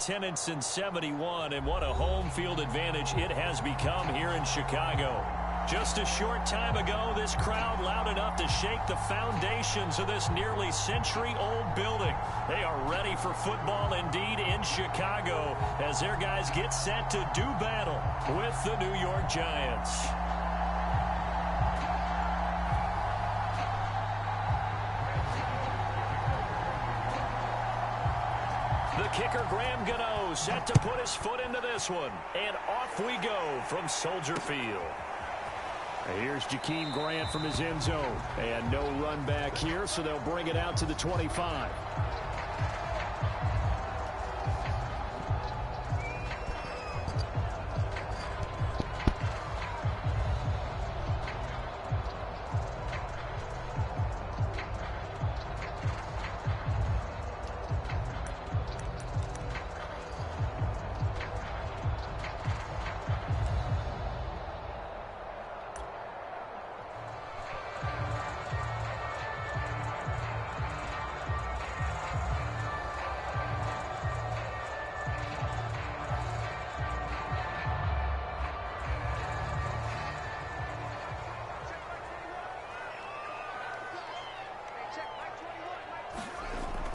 attendance since '71, and what a home field advantage it has become here in Chicago. Just a short time ago, this crowd loud enough to shake the foundations of this nearly century-old building. They are ready for football indeed in Chicago as their guys get set to do battle with the New York Giants. The kicker, Graham Gano, set to put his foot into this one. And off we go from Soldier Field. Here's Jakeem Grant from his end zone. And no run back here, so they'll bring it out to the 25.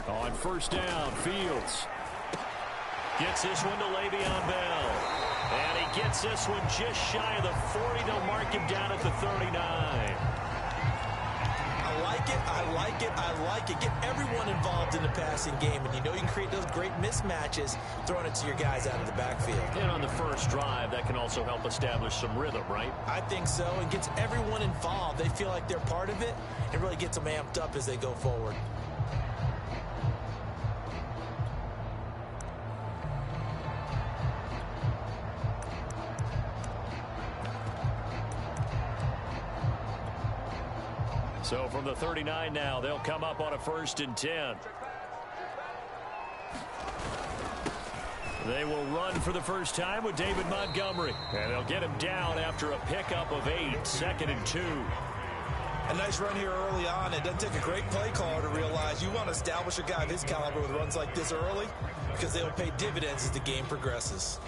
On first down, Fields gets this one to Le'Veon Bell. And he gets this one just shy of the 40. They'll mark him down at the 39. I like it, I like it, I like it. Get everyone involved in the passing game. And you know you can create those great mismatches throwing it to your guys out of the backfield. And on the first drive, that can also help establish some rhythm, right? I think so. It gets everyone involved. They feel like they're part of it. It really gets them amped up as they go forward. So from the 39 now, they'll come up on a 1st and 10. They will run for the first time with David Montgomery. And they'll get him down after a pickup of 8, 2nd and 2. A nice run here early on. It doesn't take a great play caller to realize you want to establish a guy of his caliber with runs like this early because they will pay dividends as the game progresses.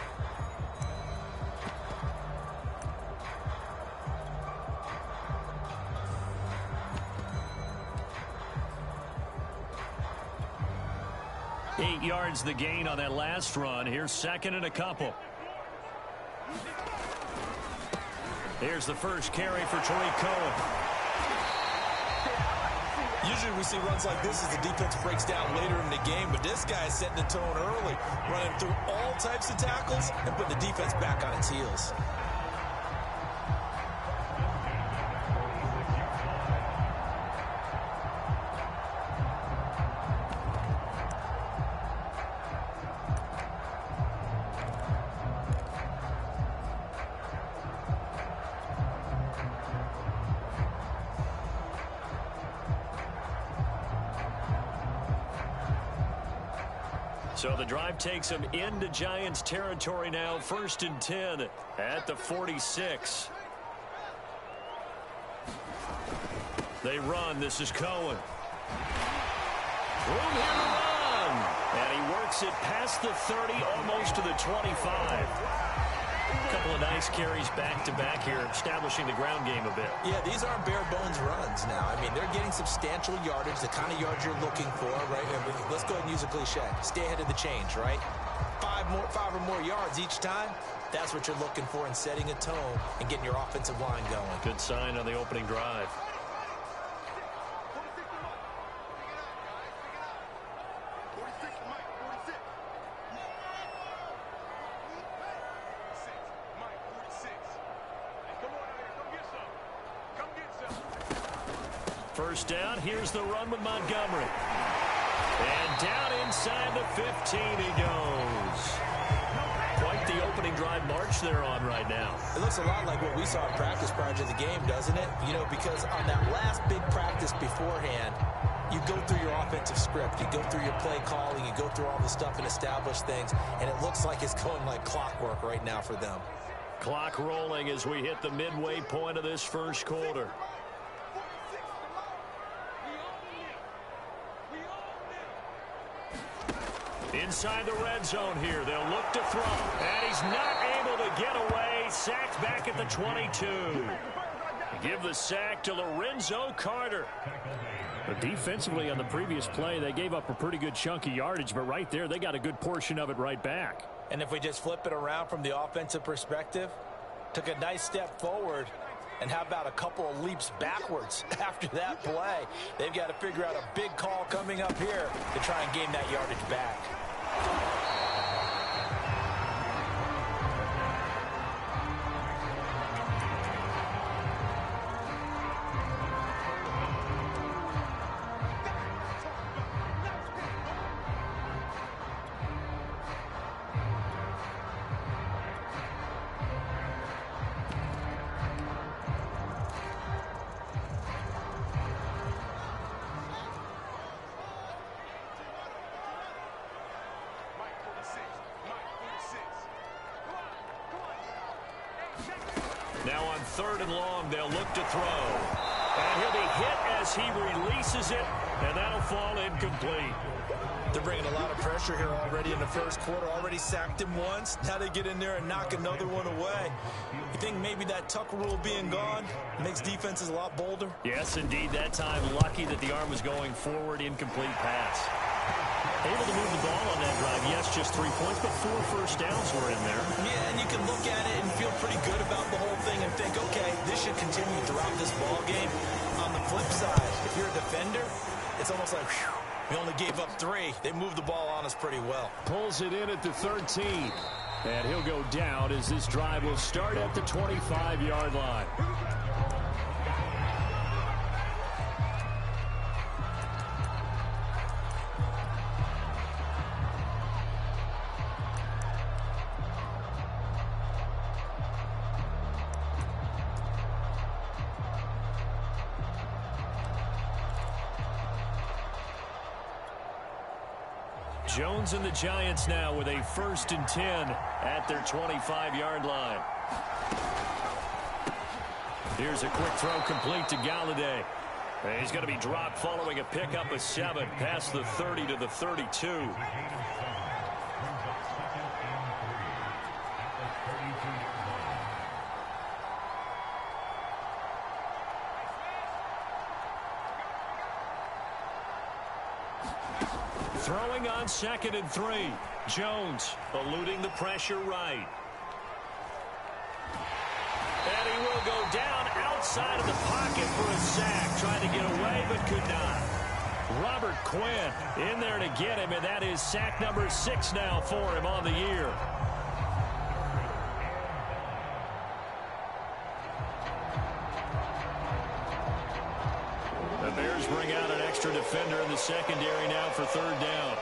Eight yards the gain on that last run. Here's 2nd and a couple. Here's the first carry for Tariq Cohen. Usually we see runs like this as the defense breaks down later in the game, but this guy is setting the tone early, running through all types of tackles and putting the defense back on its heels. So the drive takes them into Giants territory now. 1st and 10 at the 46. They run. This is Cohen. Room here to run. And he works it past the 30, almost to the 25. A couple of nice carries back-to-back here, establishing the ground game a bit. Yeah, these aren't bare-bones runs now. I mean, they're getting substantial yardage, the kind of yards you're looking for, right? Let's go ahead and use a cliche. Stay ahead of the change, right? Five or more yards each time. That's what you're looking for in setting a tone and getting your offensive line going. Good sign on the opening drive. First down, here's the run with Montgomery. And down inside the 15 he goes. Quite the opening drive march they're on right now. It looks a lot like what we saw in practice prior to the game, doesn't it? You know, because on that last big practice beforehand, you go through your offensive script, you go through your play calling, you go through all the stuff and establish things, and it looks like it's going like clockwork right now for them. Clock rolling as we hit the midway point of this first quarter. Inside the red zone here. They'll look to throw. And he's not able to get away. Sacked back at the 22. Give the sack to Lorenzo Carter. But defensively on the previous play, they gave up a pretty good chunk of yardage. But right there, they got a good portion of it right back. And if we just flip it around from the offensive perspective, took a nice step forward. And how about a couple of leaps backwards after that play? They've got to figure out a big call coming up here to try and gain that yardage back. Now on 3rd and long, they'll look to throw. And he'll be hit as he releases it, and that'll fall incomplete. They're bringing a lot of pressure here already in the first quarter. Already sacked him once. Now they get in there and knock another one away. You think maybe that Tucker rule being gone makes defenses a lot bolder? Yes, indeed. That time, lucky that the arm was going forward, incomplete pass. Able to move the ball on that drive. Yes, just 3 points, but 4 first downs were in there. Yeah, and you can look at it and feel pretty good about the whole thing and think, okay, this should continue throughout this ball game. On the flip side, if you're a defender, it's almost like, whew, we only gave up 3. They moved the ball on us pretty well. Pulls it in at the 13. And he'll go down as this drive will start at the 25-yard line. Jones and the Giants now with a 1st and 10 at their 25-yard line. Here's a quick throw complete to Galladay. And he's going to be dropped following a pickup of 7 past the 30 to the 32. Throwing on 2nd and 3. Jones eluding the pressure right. And he will go down outside of the pocket for a sack. Trying to get away, but could not. Robert Quinn in there to get him, and that is sack number 6 now for him on the year. The Bears bring out an extra defender in the secondary now for 3rd down.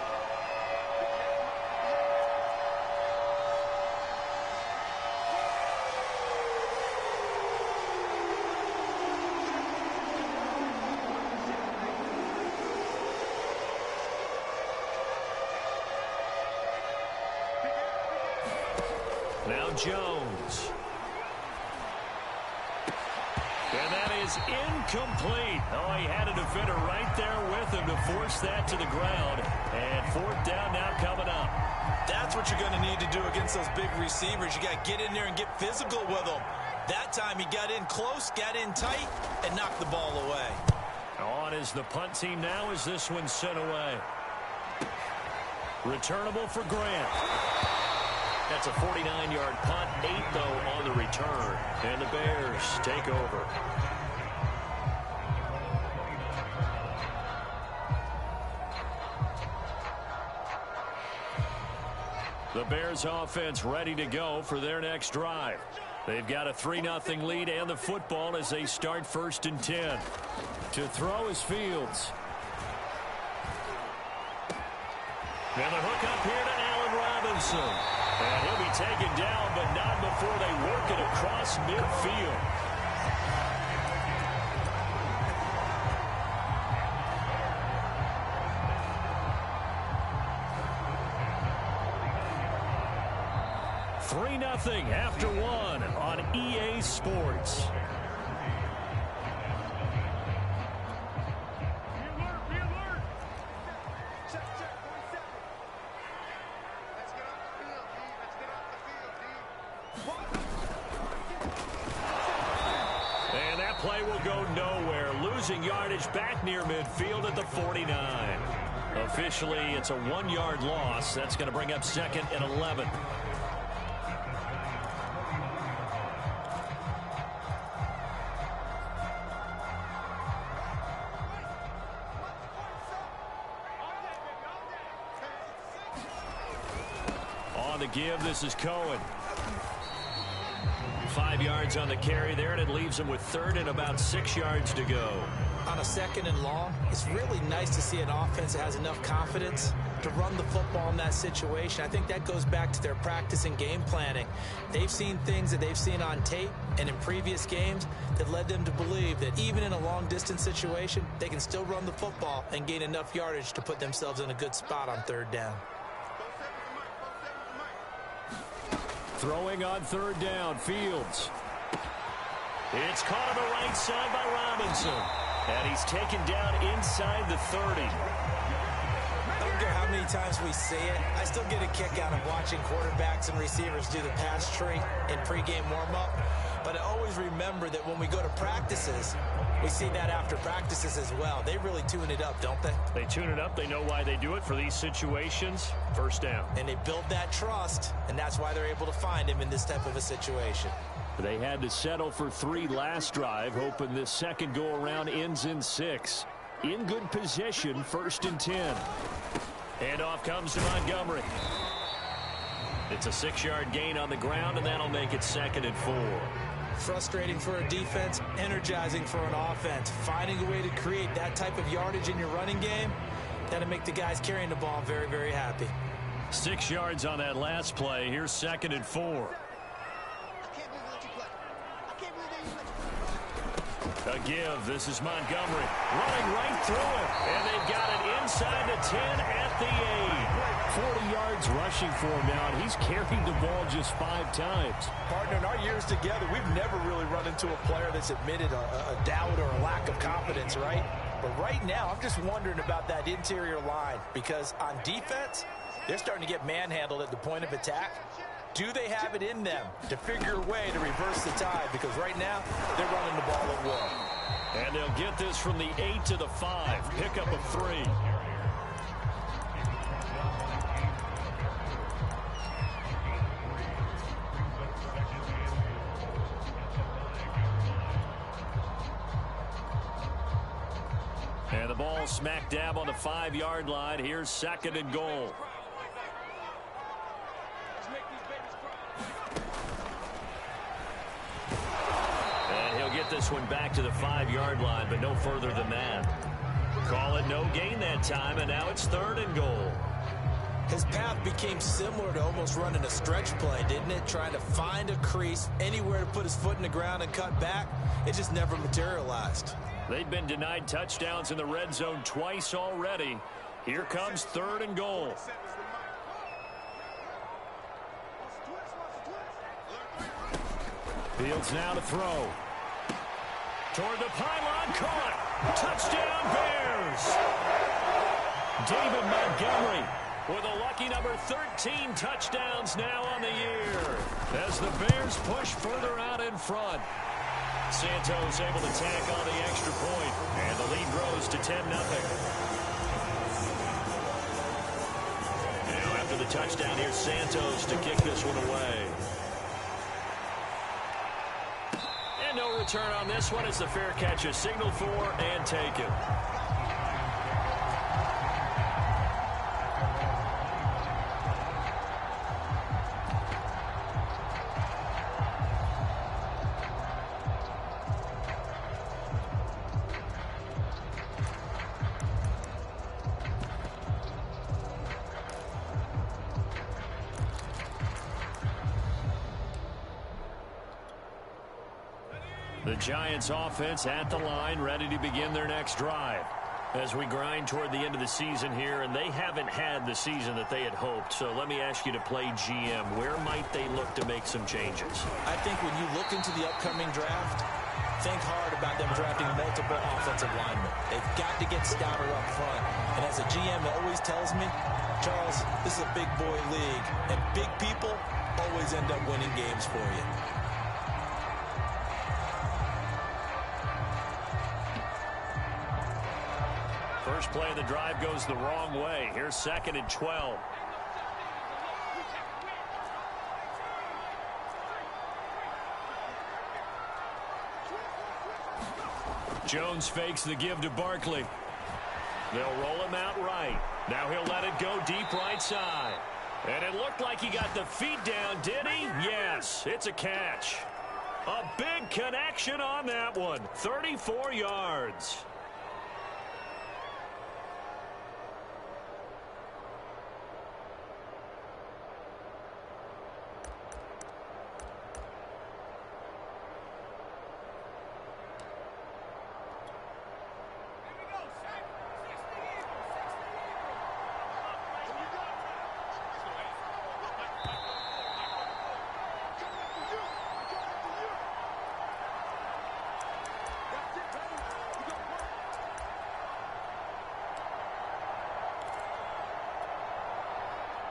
Now Jones. And that is incomplete. Oh, he had a defender right there with him to force that to the ground. And 4th down now coming up. That's what you're going to need to do against those big receivers. You got to get in there and get physical with them. That time he got in close, got in tight, and knocked the ball away. On is the punt team now as this one's sent away. Returnable for Grant. That's a 49-yard punt, 8 though on the return. And the Bears take over. The Bears offense ready to go for their next drive. They've got a 3-0 lead and the football as they start 1st and 10. To throw is Fields. And the hook up here to Allen Robinson. And he'll be taken down, but not before they work it across midfield. Nothing after 1 on EA Sports. that play will go nowhere. Losing yardage back near midfield at the 49. Officially, it's a 1-yard loss. That's going to bring up 2nd and 11. On the give, this is Cohen. 5 yards on the carry there, and it leaves him with 3rd and about 6 yards to go. On a 2nd and long, it's really nice to see an offense that has enough confidence to run the football in that situation. I think that goes back to their practice and game planning. They've seen things that they've seen on tape and in previous games that led them to believe that even in a long-distance situation, they can still run the football and gain enough yardage to put themselves in a good spot on 3rd down. Throwing on 3rd down, Fields. It's caught on the right side by Robinson. And he's taken down inside the 30. I don't care how many times we see it. I still get a kick out of watching quarterbacks and receivers do the pass tree in pregame warm-up. But I always remember that when we go to practices, we see that after practices as well. They really tune it up, don't they? They tune it up. They know why they do it for these situations. 1st down. And they build that trust, and that's why they're able to find him in this type of a situation. They had to settle for 3 last drive, hoping this second go-around ends in 6. In good position, 1st and 10. And off comes to Montgomery. It's a 6-yard gain on the ground, and that'll make it 2nd and 4. Frustrating for a defense, energizing for an offense. Finding a way to create that type of yardage in your running game, that'll make the guys carrying the ball very, very happy. 6 yards on that last play. Here's 2nd and 4. A give. This is Montgomery running right through it. And they've got it inside the 10 at the 8. 40 yards rushing for him now, and he's carried the ball just 5 times. Partner, in our years together, we've never really run into a player that's admitted a doubt or a lack of confidence, right? But right now, I'm just wondering about that interior line, because on defense, they're starting to get manhandled at the point of attack. Do they have it in them to figure a way to reverse the tide? Because right now, they're running the ball at will. And they'll get this from the 8 to the 5. Pickup of 3. And the ball smack dab on the 5-yard line. Here's 2nd and goal. This one back to the 5-yard line, but no further than that. Call it no gain that time, and now it's 3rd and goal. His path became similar to almost running a stretch play, didn't it? Trying to find a crease, anywhere to put his foot in the ground and cut back. It just never materialized. They've been denied touchdowns in the red zone twice already. Here comes 3rd and goal. Fields now to throw. Toward the pylon, caught. Touchdown, Bears. David Montgomery with a lucky number 13 touchdowns now on the year as the Bears push further out in front. Santos able to tack on the extra point, and the lead grows to 10-0. Now after the touchdown, here's Santos to kick this one away. No return on this one as the fair catch is signaled for and taken. The Giants offense at the line, ready to begin their next drive. As we grind toward the end of the season here, and they haven't had the season that they had hoped. So let me ask you to play GM. Where might they look to make some changes? I think when you look into the upcoming draft, think hard about them drafting multiple offensive linemen. They've got to get stouter up front. And as a GM always tells me, Charles, this is a big boy league, and big people always end up winning games for you. First play of the drive goes the wrong way. Here's 2nd and 12. Jones fakes the give to Barkley. They'll roll him out right. Now he'll let it go deep right side. And it looked like he got the feet down, did he? Yes, it's a catch. A big connection on that one. 34 yards.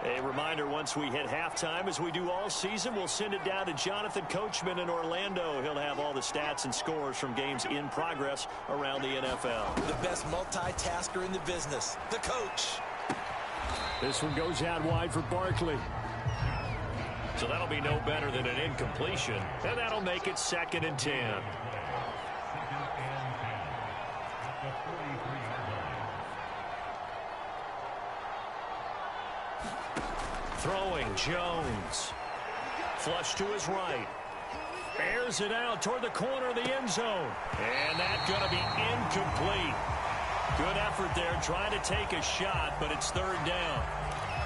A reminder, once we hit halftime, as we do all season, we'll send it down to Jonathan Coachman in Orlando. He'll have all the stats and scores from games in progress around the NFL. The best multitasker in the business, the coach. This one goes out wide for Barkley. So that'll be no better than an incompletion, and that'll make it 2nd and 10. Throwing, Jones. Flush to his right. Airs it out toward the corner of the end zone. And that's going to be incomplete. Good effort there, trying to take a shot, but it's 3rd down.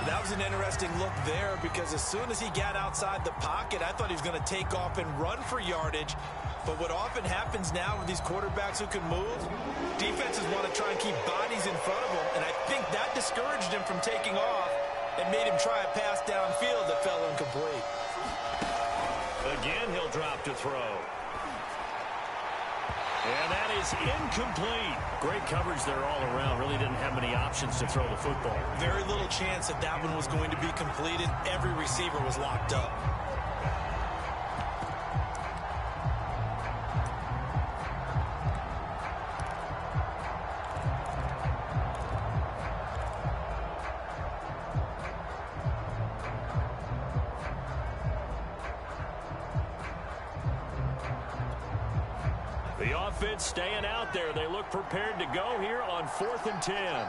That was an interesting look there because as soon as he got outside the pocket, I thought he was going to take off and run for yardage. But what often happens now with these quarterbacks who can move, defenses want to try and keep bodies in front of them, and I think that discouraged him from taking off and made him try a pass downfield that fell incomplete. Again, he'll drop to throw. And that is incomplete. Great coverage there all around. Really didn't have many options to throw the football. Very little chance that that one was going to be completed. Every receiver was locked up. The offense staying out there. They look prepared to go here on 4th and 10.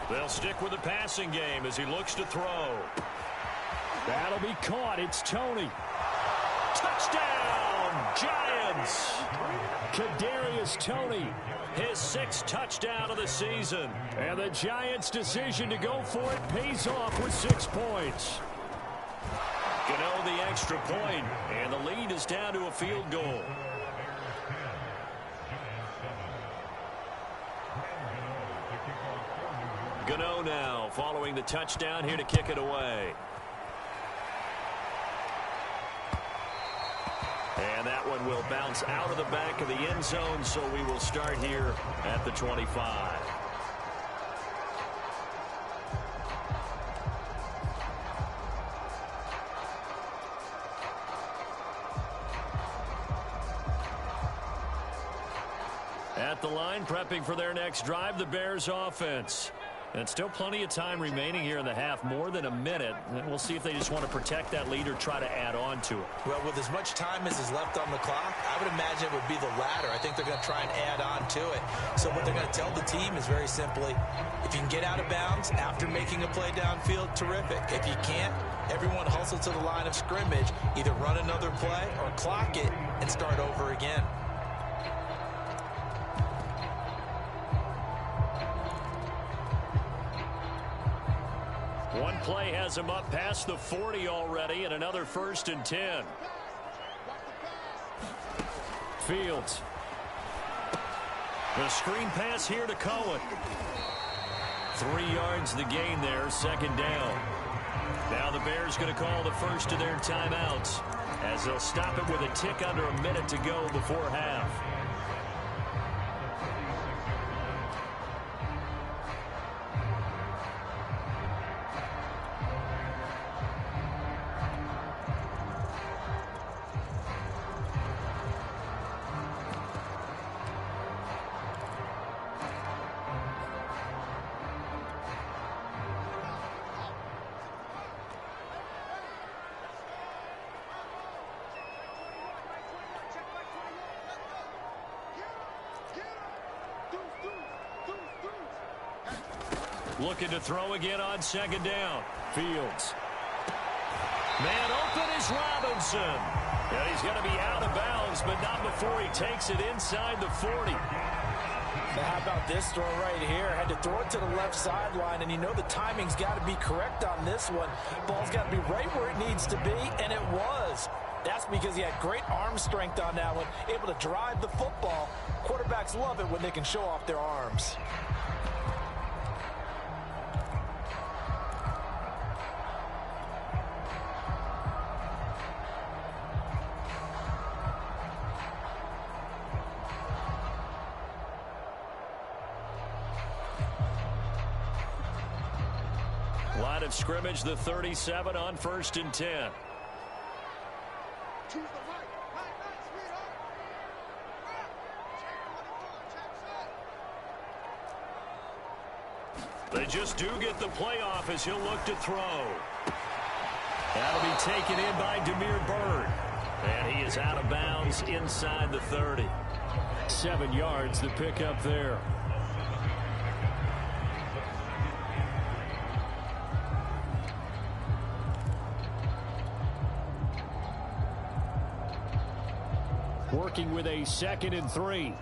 They'll stick with the passing game as he looks to throw. That'll be caught. It's Toney. Touchdown, Giants! Kadarius Toney, his 6th touchdown of the season. And the Giants' decision to go for it pays off with 6 points. Gano the extra point, and the lead is down to a field goal. Gano now following the touchdown here to kick it away. And that one will bounce out of the back of the end zone, so we will start here at the 25. At the line, prepping for their next drive, the Bears offense. And still plenty of time remaining here in the half, more than a minute. And we'll see if they just want to protect that lead or try to add on to it. Well, with as much time as is left on the clock, I would imagine it would be the latter. I think they're going to try and add on to it. So what they're going to tell the team is very simply, if you can get out of bounds after making a play downfield, terrific. If you can't, everyone hustle to the line of scrimmage, either run another play or clock it and start over again. One play has him up past the 40 already, and another 1st and 10. Fields. The screen pass here to Cohen. 3 yards the gain there, 2nd down. Now the Bears going to call the first of their timeouts as they'll stop it with a tick under a minute to go before half. Looking to throw again on second down. Fields. Man open is Robinson. And he's going to be out of bounds, but not before he takes it inside the 40. Now how about this throw right here? Had to throw it to the left sideline, and you know the timing's got to be correct on this one. Ball's got to be right where it needs to be, and it was. That's because he had great arm strength on that one, able to drive the football. Quarterbacks love it when they can show off their arms. Line of scrimmage, the 37 on 1st and 10. They just do get the playoff as he'll look to throw. That'll be taken in by Damiere Byrd. And he is out of bounds inside the 30. 7 yards to pick up there. Working with a 2nd and 3.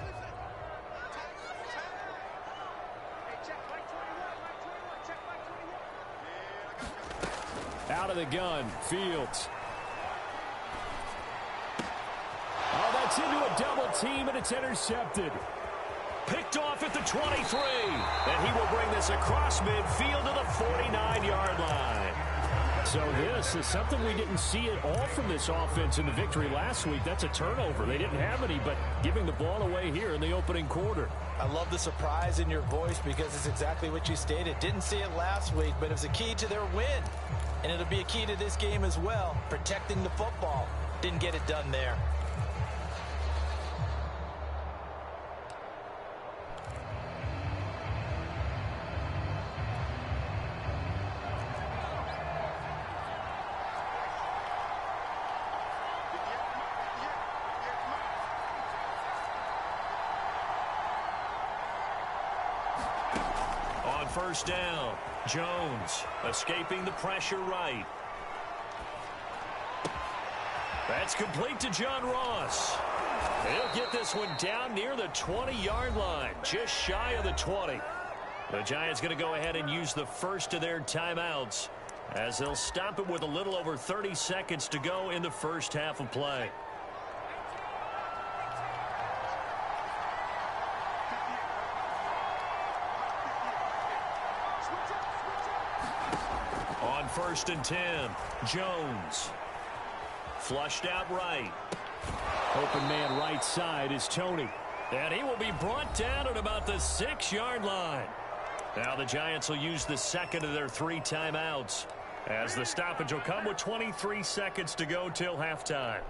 Out of the gun, Fields. Oh, that's into a double team, and it's intercepted. Picked off at the 23. And he will bring this across midfield to the 49-yard line. So this is something we didn't see at all from this offense in the victory last week. That's a turnover. They didn't have any, but giving the ball away here in the opening quarter. I love the surprise in your voice because it's exactly what you stated. Didn't see it last week, but it was a key to their win. And it'll be a key to this game as well, protecting the football. Didn't get it done there. On 1st down, Jones escaping the pressure right. That's complete to John Ross. He'll get this one down near the 20-yard line, just shy of the 20. The Giants going to go ahead and use the first of their timeouts as they'll stop it with a little over 30 seconds to go in the first half of play. On 1st and 10, Jones. Flushed out right. Open man right side is Tony. And he will be brought down at about the 6-yard line. Now the Giants will use the second of their 3 timeouts as the stoppage will come with 23 seconds to go till halftime.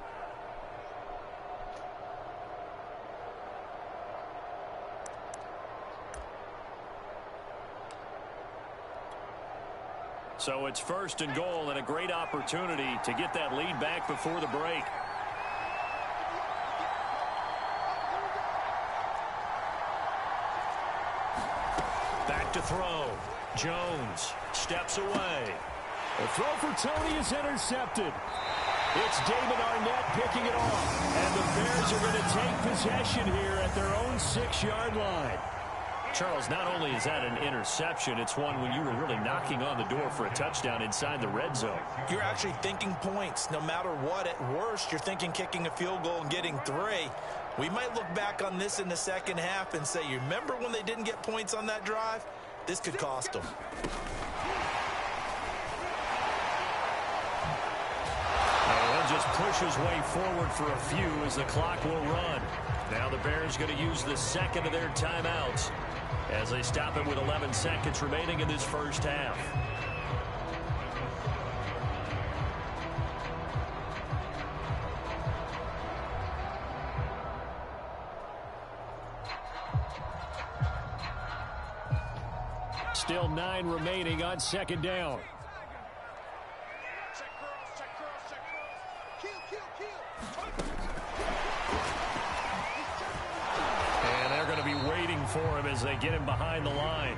So it's 1st and goal and a great opportunity to get that lead back before the break. Back to throw. Jones steps away. The throw for Tony is intercepted. It's David Arnett picking it off. And the Bears are going to take possession here at their own 6-yard line. Charles, not only is that an interception, it's one when you were really knocking on the door for a touchdown inside the red zone. You're actually thinking points. No matter what, at worst, you're thinking kicking a field goal and getting 3. We might look back on this in the second half and say, you remember when they didn't get points on that drive? This could cost them. And he'll just push his way forward for a few as the clock will run. Now the Bears going to use the second of their timeouts as they stop it with 11 seconds remaining in this first half. Still 9 remaining on 2nd down. And they're going to be waiting for him as they get him behind the line.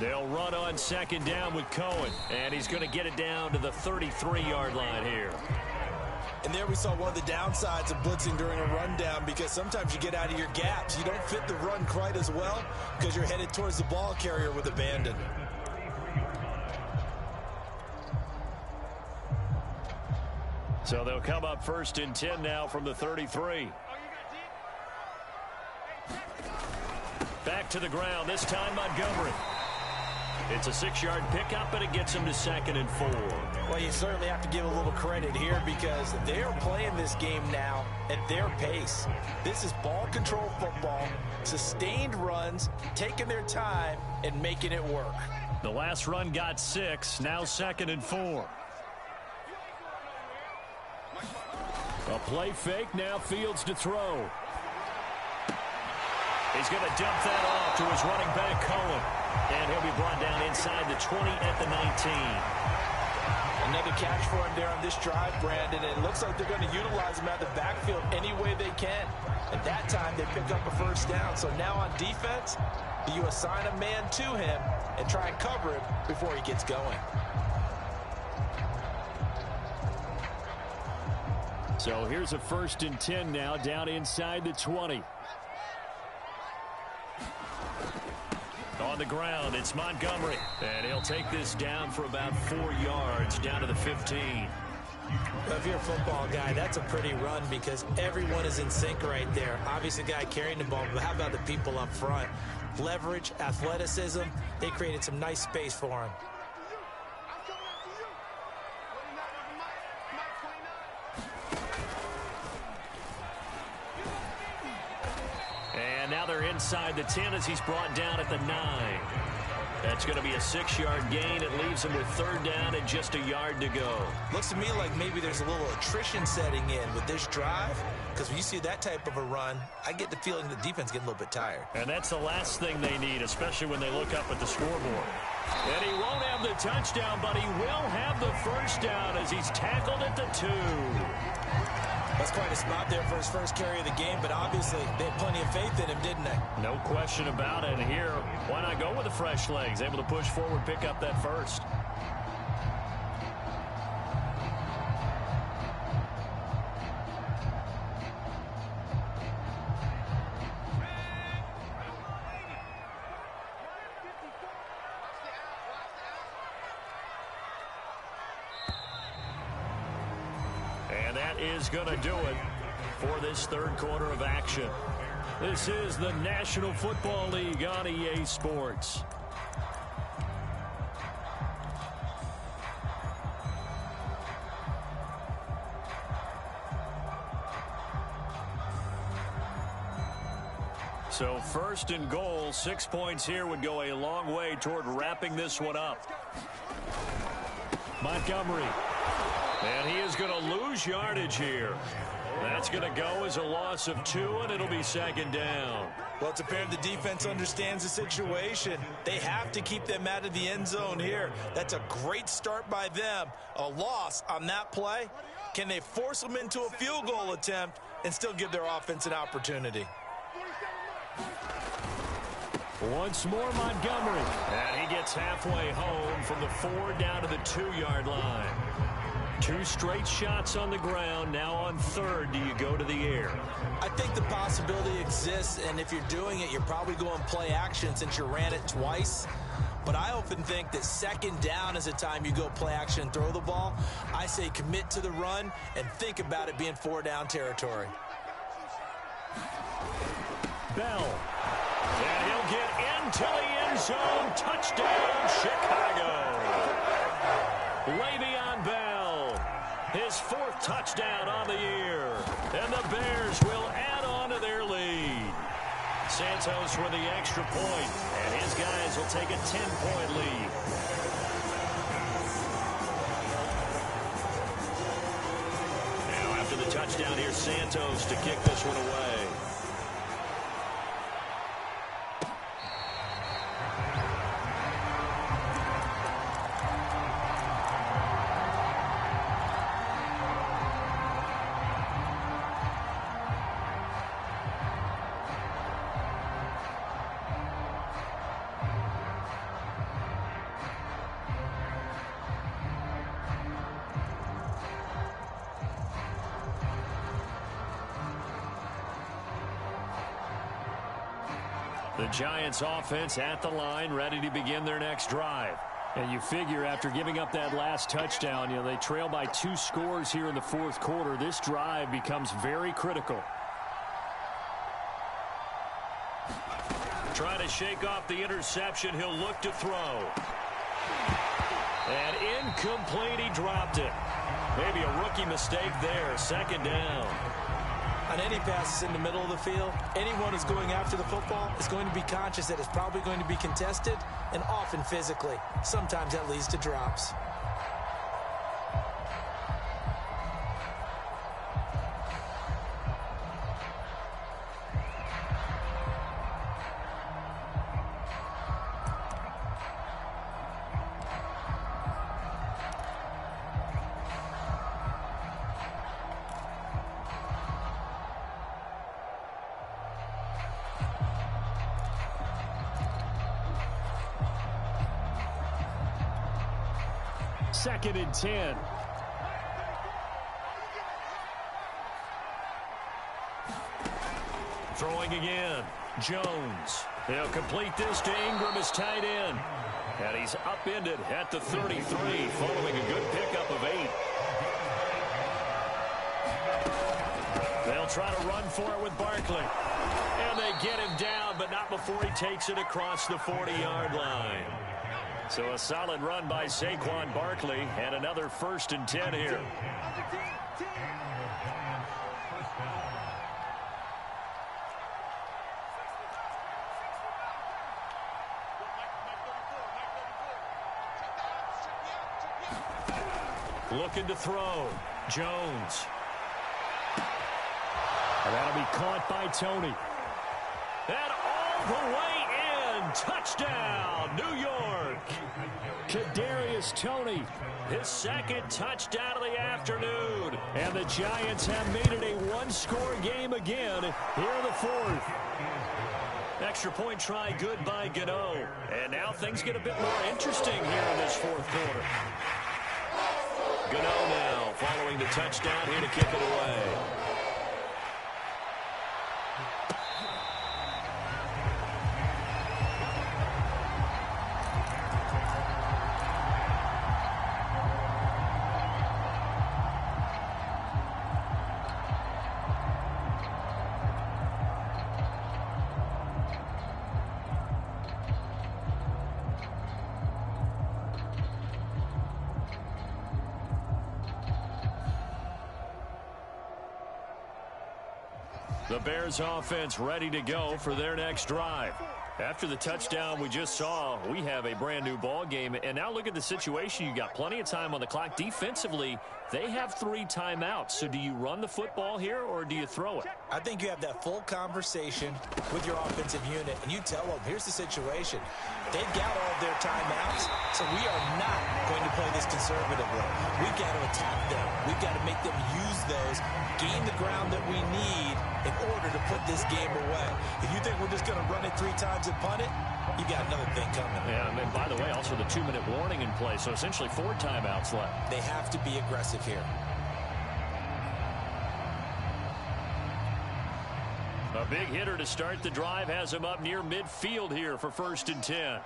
They'll run on second down with Cohen, and he's going to get it down to the 33-yard line here. And there we saw one of the downsides of blitzing during a rundown, because sometimes you get out of your gaps. You don't fit the run quite as well because you're headed towards the ball carrier with abandon. So they'll come up 1st and 10 now from the 33. Back to the ground, this time Montgomery. It's a 6-yard pickup, and it gets him to 2nd and 4. Well, you certainly have to give a little credit here because they're playing this game now at their pace. This is ball control football, sustained runs, taking their time, and making it work. The last run got 6, now 2nd and 4. A play fake, now Fields to throw. He's going to dump that off to his running back, Cohen. And he'll be brought down inside the 20 at the 19. Another catch for him there on this drive, Brandon. And it looks like they're going to utilize him out of the backfield any way they can. At that time, they pick up a 1st down. So now on defense, you assign a man to him and try and cover him before he gets going. So here's a 1st and 10 now, down inside the 20. On the ground, it's Montgomery. And he'll take this down for about 4 yards, down to the 15. Well, if you're a football guy, that's a pretty run because everyone is in sync right there. Obviously, the guy carrying the ball, but how about the people up front? Leverage, athleticism, they created some nice space for him. And now they're inside the 10 as he's brought down at the 9. That's going to be a 6-yard gain. It leaves him with 3rd down and just a yard to go. Looks to me like maybe there's a little attrition setting in with this drive, because when you see that type of a run, I get the feeling the defense getting a little bit tired. And that's the last thing they need, especially when they look up at the scoreboard. And he won't have the touchdown, but he will have the 1st down as he's tackled at the 2. That's quite a spot there for his first carry of the game, but obviously they had plenty of faith in him, didn't they? No question about it. Here, why not go with the fresh legs? Able to push forward, pick up that 1st. Is going to do it for this 3rd quarter of action. This is the National Football League on EA Sports. So 1st and goal, 6 points here would go a long way toward wrapping this one up. Montgomery. And he is going to lose yardage here. That's going to go as a loss of 2, and it'll be 2nd down. Well, it's apparent the defense understands the situation. They have to keep them out of the end zone here. That's a great start by them. A loss on that play. Can they force them into a field goal attempt and still give their offense an opportunity? Once more, Montgomery. And he gets halfway home from the 4 down to the 2-yard line. 2 straight shots on the ground. Now on 3rd, do you go to the air? I think the possibility exists, and if you're doing it, you're probably going play action since you ran it twice. But I often think that 2nd down is the time you go play action and throw the ball. I say commit to the run and think about it being 4-down territory. Bell. And he'll get into the end zone. Touchdown, Chicago. Le'Veon Bell. His 4th touchdown on the year. And the Bears will add on to their lead. Santos with the extra point, and his guys will take a 10-point lead. Now after the touchdown, here's Santos to kick this one away. The Giants offense at the line, ready to begin their next drive. And you figure after giving up that last touchdown, they trail by 2 scores here in the fourth quarter. This drive becomes very critical. Trying to shake off the interception. He'll look to throw. And incomplete. He dropped it. Maybe a rookie mistake there. Second down. On any passes in the middle of the field, anyone who's going after the football is going to be conscious that it's probably going to be contested, and often physically. Sometimes that leads to drops. Second and 10. Throwing again. Jones. He'll complete this to Ingram, his tight end. And he's upended at the 33, following a good pickup of 8. They'll try to run for it with Barkley. And they get him down, but not before he takes it across the 40-yard line. So a solid run by Saquon Barkley, and another 1st and 10 here. Looking to throw. Jones. And that'll be caught by Tony. And all the way in. Touchdown, New York. Kadarius Toney, his 2nd touchdown of the afternoon. And the Giants have made it a 1-score game again here in the 4th. Extra point try good by Gano. And now things get a bit more interesting here in this 4th quarter. Gano now following the touchdown here to kick it away. The Bears offense ready to go for their next drive. After the touchdown we just saw, we have a brand new ball game. And now look at the situation. You got plenty of time on the clock. Defensively, they have 3 timeouts. So do you run the football here or do you throw it? I think you have that full conversation with your offensive unit, and you tell them, here's the situation. They've got all of their timeouts, so we are not going to play this conservatively. We've got to attack them. We've got to make them use those, gain the ground that we need in order to put this game away. If you think we're just going to run it 3 times and punt it, you got another thing coming. Yeah, and by the way, also the 2-minute warning in play, so essentially 4 timeouts left. They have to be aggressive here. A big hitter to start the drive has him up near midfield here for 1st and 10.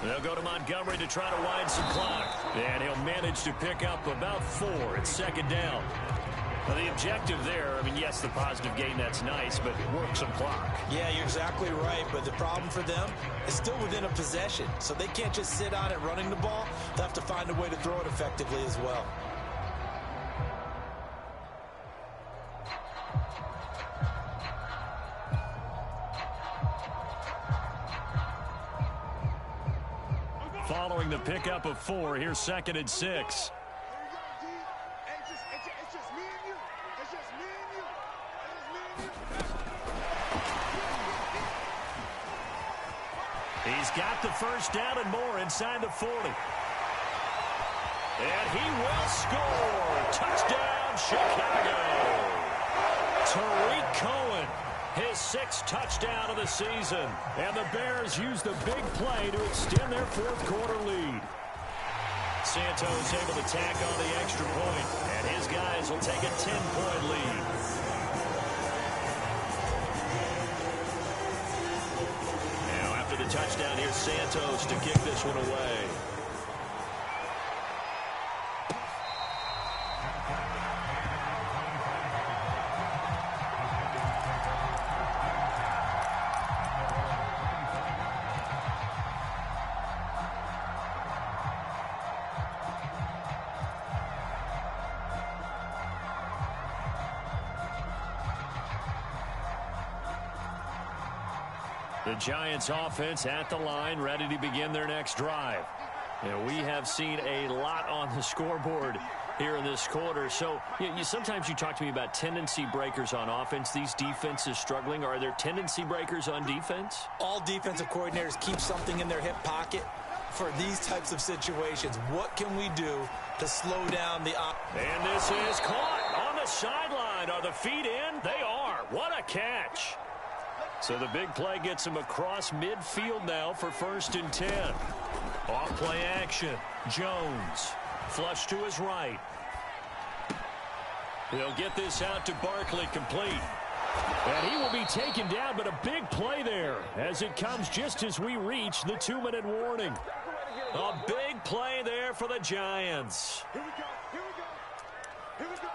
They'll go to Montgomery to try to wind some clock. And he'll manage to pick up about 4. It's 2nd down. Well, the objective there, I mean, yes, the positive gain, that's nice, but work some clock. Yeah, you're exactly right, but the problem for them is still within a possession. So they can't just sit on it running the ball. They'll have to find a way to throw it effectively as well. Following the pickup of 4, here's 2nd and 6. He's got the 1st down and more inside the 40. And he will score. Touchdown, Chicago. Tariq Cohen, his 6th touchdown of the season. And the Bears use the big play to extend their 4th quarter lead. Santos able to tack on the extra point, and his guys will take a 10-point lead. touchdown here, Santos, to kick this one away. The Giants offense at the line, ready to begin their next drive. And we have seen a lot on the scoreboard here in this quarter. So sometimes you talk to me about tendency breakers on offense. These defenses struggling. Are there tendency breakers on defense? All defensive coordinators keep something in their hip pocket for these types of situations. What can we do to slow down the And this is caught on the sideline. Are the feet in? They are. What a catch. So the big play gets him across midfield now for 1st and 10. Off play action. Jones. Flush to his right. He'll get this out to Barkley, complete. And he will be taken down, but a big play there as it comes just as we reach the 2-minute warning. A big play there for the Giants. Here we go. Here we go. Here we go.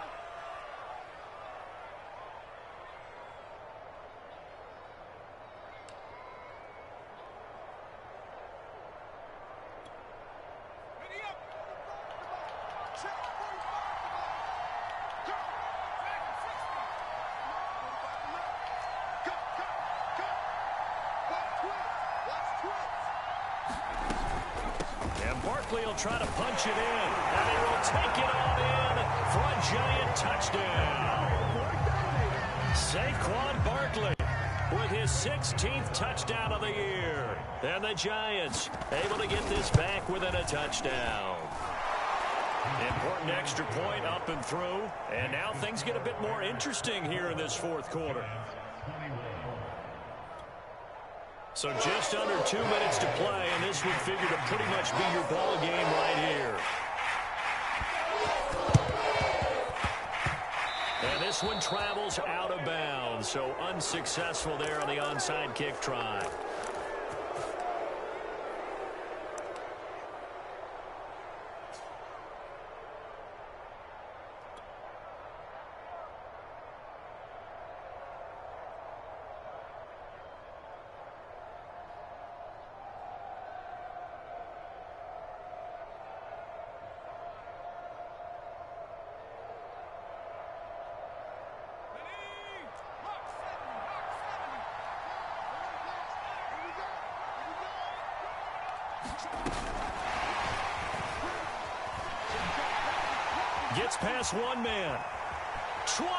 Barkley will try to punch it in, and he will take it on in for a Giant touchdown. Saquon Barkley with his 16th touchdown of the year. And the Giants able to get this back within a touchdown. Important extra point up and through, and now things get a bit more interesting here in this 4th quarter. So just under 2 minutes to play, and this would figure to pretty much be your ball game right here. And this one travels out of bounds, so unsuccessful there on the onside kick try. Gets past one man. 20. And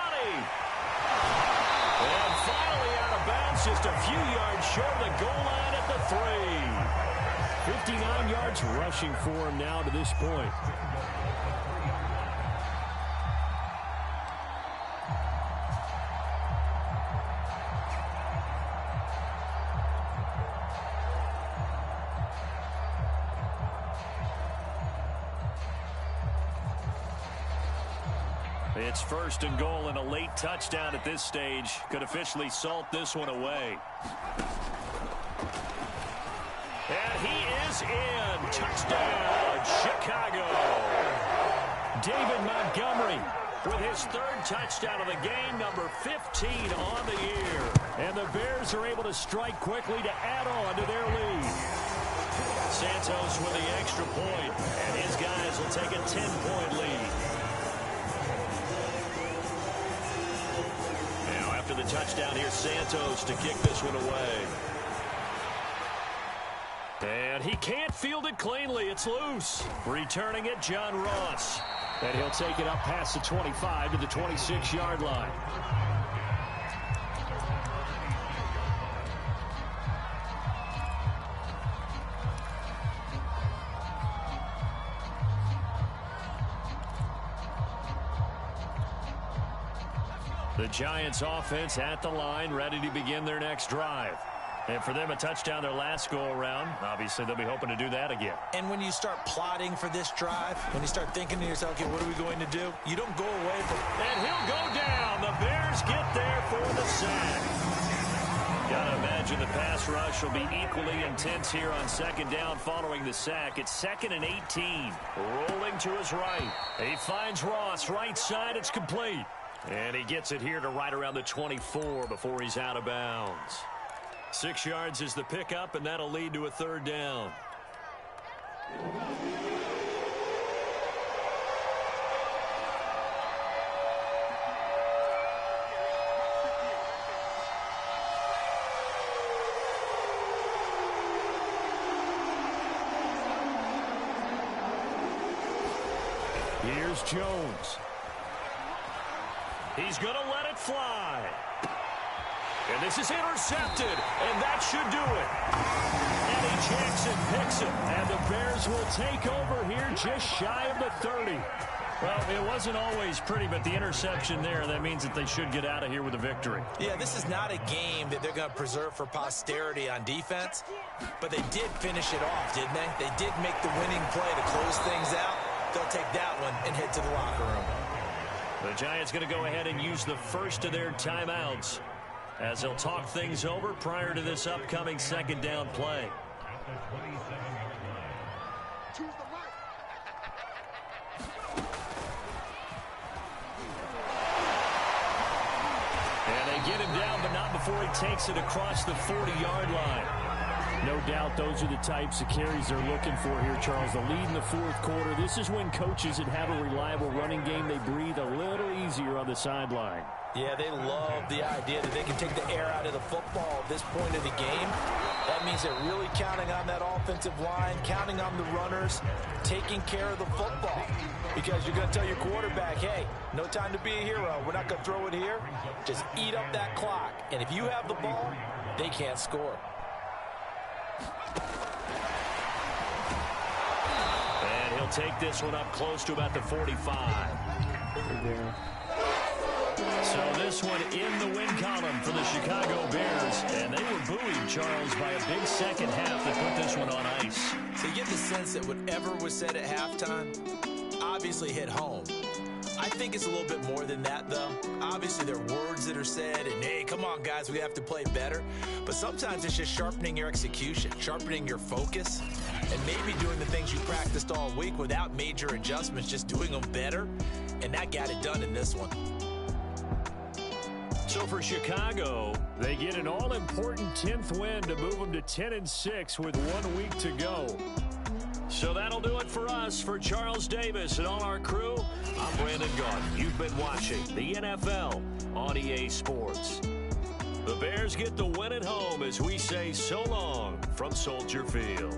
finally out of bounds, just a few yards short of the goal line at the 3. 59 yards rushing for him now to this point. It's 1st and goal, and a late touchdown at this stage could officially salt this one away. And he is in. Touchdown, Chicago. David Montgomery with his 3rd touchdown of the game, number 15 on the year. And the Bears are able to strike quickly to add on to their lead. Santos with the extra point, and his guys will take a 10-point lead. The touchdown here, Santos to kick this one away. And he can't field it cleanly. It's loose. Returning it, John Ross. And he'll take it up past the 25 to the 26-yard line. The Giants offense at the line, ready to begin their next drive. And for them, a touchdown their last go-around. Obviously, they'll be hoping to do that again. And when you start plotting for this drive, when you start thinking to yourself, okay, what are we going to do? You don't go away from it. And he'll go down. The Bears get there for the sack. Gotta imagine imagine the pass rush will be equally intense here on second down following the sack. It's 2nd and 18. Rolling to his right. He finds Ross. Right side, it's complete. And he gets it here to right around the 24 before he's out of bounds. 6 yards is the pickup, and that'll lead to a 3rd down. Here's Jones. He's going to let it fly. And this is intercepted, and that should do it. Eddie Jackson picks it, and the Bears will take over here just shy of the 30. Well, it wasn't always pretty, but the interception there, that means that they should get out of here with a victory. Yeah, this is not a game that they're going to preserve for posterity on defense, but they did finish it off, didn't they? They did make the winning play to close things out. They'll take that one and head to the locker room. The Giants going to go ahead and use the first of their timeouts as they'll talk things over prior to this upcoming 2nd down play. And they get him down, but not before he takes it across the 40-yard line. No doubt those are the types of carries they're looking for here, Charles. The lead in the 4th quarter. This is when coaches that have a reliable running game, they breathe a little easier on the sideline. Yeah, they love the idea that they can take the air out of the football at this point of the game. That means they're really counting on that offensive line, counting on the runners, taking care of the football. Because you're going to tell your quarterback, hey, no time to be a hero. We're not going to throw it here. Just eat up that clock. And if you have the ball, they can't score. And he'll take this one up close to about the 45. So this one in the win column for the Chicago Bears. And they were buoyed, Charles, by a big second half that put this one on ice. So you get the sense that whatever was said at halftime obviously hit home. I think it's a little bit more than that, though. Obviously, there are words that are said, and, hey, come on, guys, we have to play better. But sometimes it's just sharpening your execution, sharpening your focus, and maybe doing the things you practiced all week without major adjustments, just doing them better. And that got it done in this one. So for Chicago, they get an all-important 10th win to move them to 10-6 with 1 week to go. So that'll do it for us. For Charles Davis and all our crew, I'm Brandon Gaudin. You've been watching the NFL on EA Sports. The Bears get the win at home as we say so long from Soldier Field.